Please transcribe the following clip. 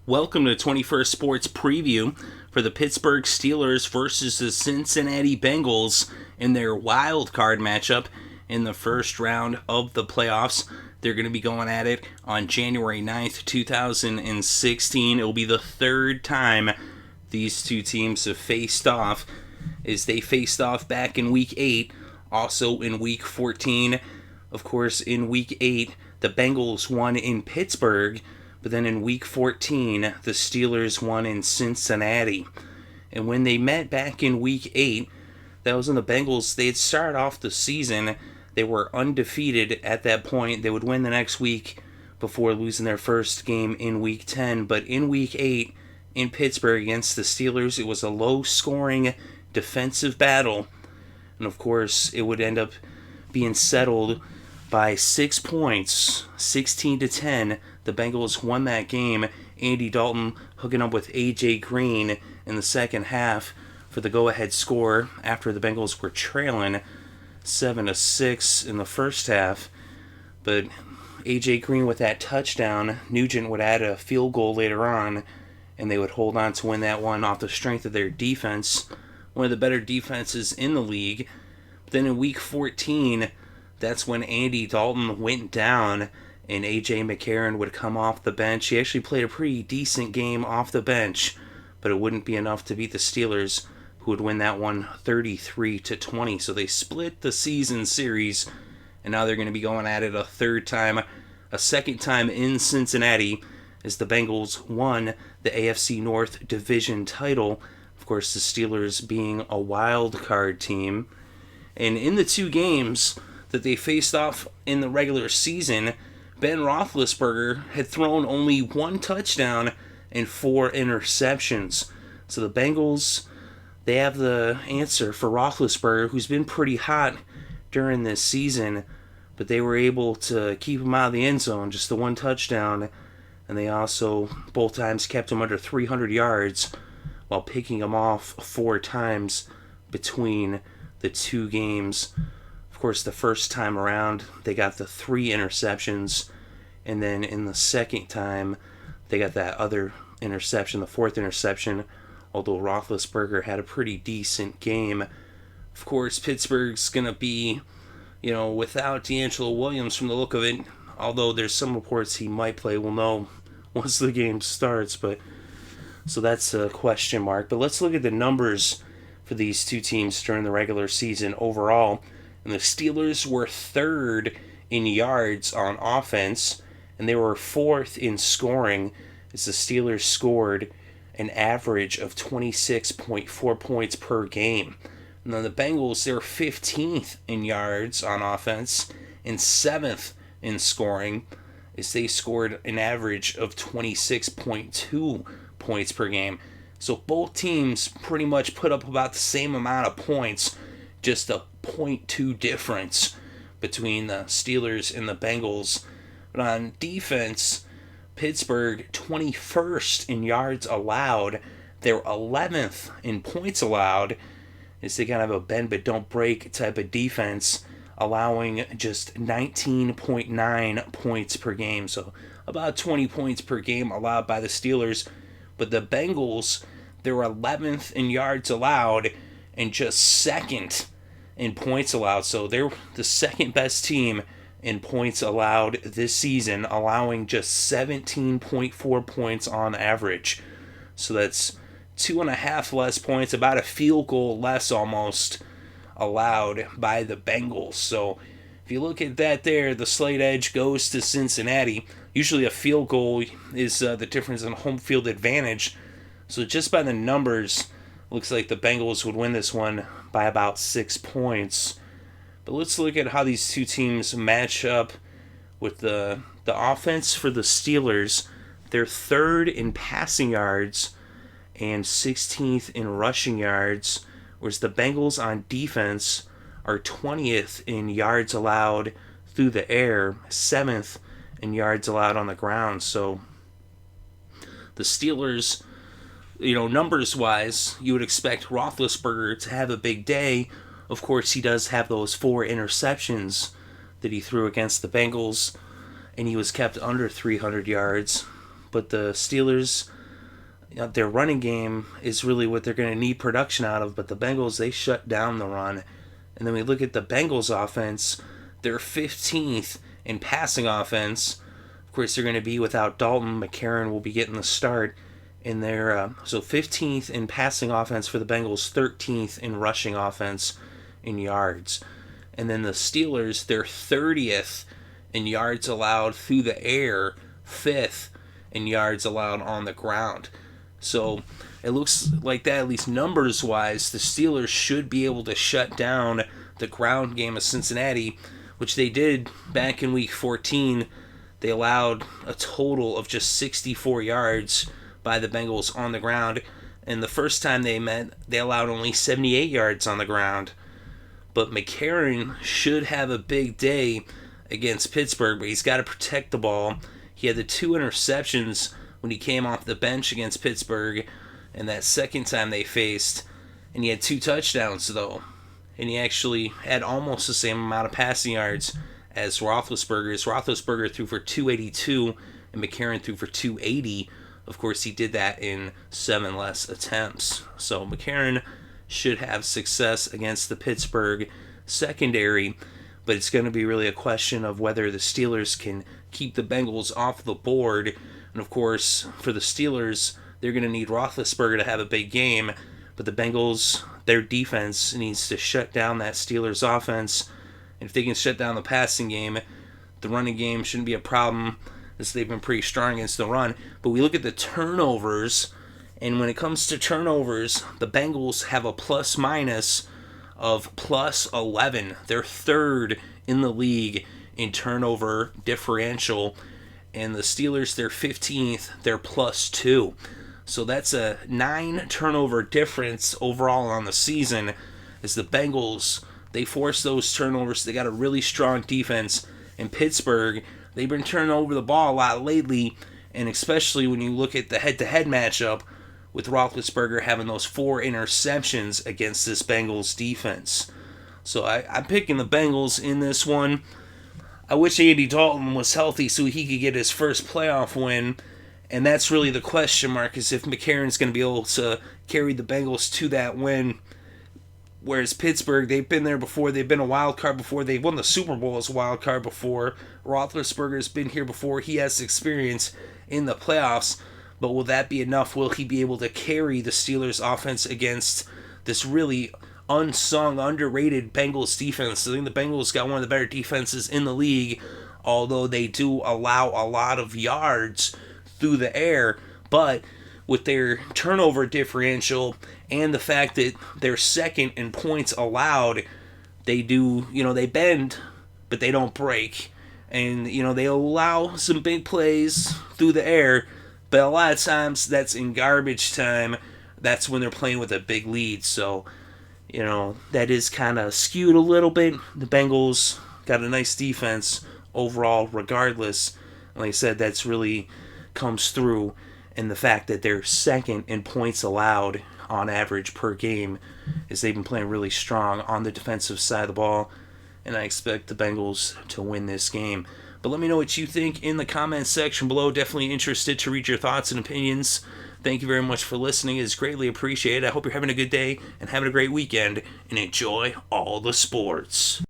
Welcome to 21st Sports Preview for the Pittsburgh Steelers versus the Cincinnati Bengals in their wild card matchup in the first round of the playoffs. They're going to be going at it on January 9th, 2016. It will be the third time these two teams have faced off, as they faced off back in Week 8, also in Week 14. Of course, in Week 8, the Bengals won in Pittsburgh, but then in Week 14, the Steelers won in Cincinnati. And when they met back in Week 8, that was when the Bengals, they had started off the season. They were undefeated at that point. They would win the next week before losing their first game in Week 10. But in Week 8, in Pittsburgh against the Steelers, it was a low-scoring defensive battle. And of course, it would end up being settled by 6 points, 16-10. The Bengals won that game. Andy Dalton hooking up with A.J. Green in the second half for the go-ahead score after the Bengals were trailing 7-6 in the first half. But A.J. Green with that touchdown, Nugent would add a field goal later on, and they would hold on to win that one off the strength of their defense, one of the better defenses in the league. But then in Week 14, that's when Andy Dalton went down and A.J. McCarron would come off the bench. He actually played a pretty decent game off the bench, but it wouldn't be enough to beat the Steelers, who would win that one 33-20. So they split the season series, and now they're going to be going at it a second time in Cincinnati, as the Bengals won the AFC North division title. Of course, the Steelers being a wild card team. And in the two games that they faced off in the regular season, Ben Roethlisberger had thrown only one touchdown and 4 interceptions. So the Bengals, they have the answer for Roethlisberger, who's been pretty hot during this season, but they were able to keep him out of the end zone, just the one touchdown, and they also both times kept him under 300 yards while picking him off 4 times between the two games. Of course, the first time around, they got the 3 interceptions, and then in the second time, they got that other interception, the 4th interception, although Roethlisberger had a pretty decent game. Of course, Pittsburgh's going to be, without D'Angelo Williams from the look of it, although there's some reports he might play. We'll know once the game starts, so that's a question mark. But let's look at the numbers for these two teams during the regular season overall. And the Steelers were 3rd in yards on offense, and they were 4th in scoring, as the Steelers scored an average of 26.4 points per game. And then the Bengals, they're 15th in yards on offense and 7th in scoring, as they scored an average of 26.2 points per game. So both teams pretty much put up about the same amount of points, just a 0.2 difference between the Steelers and the Bengals. But on defense, Pittsburgh 21st in yards allowed. They're 11th in points allowed, as they kind of have a bend but don't break type of defense, allowing just 19.9 points per game. So about 20 points per game allowed by the Steelers. But the Bengals, they're 11th in yards allowed and just 2nd in points allowed. So they're the second best team in points allowed this season, allowing just 17.4 points on average. So that's 2.5 less points, about a field goal less almost, allowed by the Bengals. So if you look at that there, the slight edge goes to Cincinnati. Usually a field goal is the difference in home field advantage. So just by the numbers, looks like the Bengals would win this one by about 6 points. But let's look at how these two teams match up with the offense for the Steelers. They're 3rd in passing yards and 16th in rushing yards, whereas the Bengals on defense are 20th in yards allowed through the air, 7th in yards allowed on the ground. So the Steelers, numbers-wise, you would expect Roethlisberger to have a big day. Of course, he does have those 4 interceptions that he threw against the Bengals, and he was kept under 300 yards. But the Steelers, their running game is really what they're going to need production out of, but the Bengals, they shut down the run. And then we look at the Bengals offense, they're 15th in passing offense. Of course, they're going to be without Dalton. McCarron will be getting the start in their, so 15th in passing offense for the Bengals, 13th in rushing offense in yards. And then the Steelers, they're 30th in yards allowed through the air, 5th in yards allowed on the ground. So it looks like that, at least numbers-wise, the Steelers should be able to shut down the ground game of Cincinnati, which they did back in Week 14. They allowed a total of just 64 yards by the Bengals on the ground. And the first time they met, they allowed only 78 yards on the ground. But McCarron should have a big day against Pittsburgh, but he's got to protect the ball. He had the 2 interceptions when he came off the bench against Pittsburgh, and that second time they faced, and he had 2 touchdowns though, and he actually had almost the same amount of passing yards as Roethlisberger. Roethlisberger threw for 282, and McCarron threw for 280. Of course, he did that in 7 less attempts. So McCarron should have success against the Pittsburgh secondary, but it's going to be really a question of whether the Steelers can keep the Bengals off the board. And of course, for the Steelers, they're going to need Roethlisberger to have a big game, but the Bengals, their defense needs to shut down that Steelers offense. And if they can shut down the passing game, the running game shouldn't be a problem, as they've been pretty strong against the run. But we look at the turnovers, and when it comes to turnovers, the Bengals have a plus-minus of plus 11. They're 3rd in the league in turnover differential. And the Steelers, they're 15th, they're plus 2. So that's a 9 turnover difference overall on the season, as the Bengals, they force those turnovers. They got a really strong defense. In Pittsburgh, they've been turning over the ball a lot lately, and especially when you look at the head-to-head matchup with Roethlisberger having those 4 interceptions against this Bengals defense. So I'm picking the Bengals in this one. I wish Andy Dalton was healthy so he could get his first playoff win, and that's really the question mark, is if McCarron's going to be able to carry the Bengals to that win. Whereas Pittsburgh, they've been there before, they've been a wild card before, they've won the Super Bowl as a wild card before. Roethlisberger's been here before, he has experience in the playoffs, but will that be enough? Will he be able to carry the Steelers offense against this really unsung, underrated Bengals defense? I think the Bengals got one of the better defenses in the league, although they do allow a lot of yards through the air. But with their turnover differential and the fact that they're 2nd in points allowed, they do, they bend, but they don't break. And, they allow some big plays through the air, but a lot of times that's in garbage time. That's when they're playing with a big lead. So, that is kind of skewed a little bit. The Bengals got a nice defense overall, regardless. Like I said, that's really comes through in the fact that they're 2nd in points allowed on average per game, as they've been playing really strong on the defensive side of the ball. And I expect the Bengals to win this game. But let me know what you think in the comments section below. Definitely interested to read your thoughts and opinions. Thank you very much for listening. It's greatly appreciated. I hope you're having a good day and having a great weekend, and enjoy all the sports.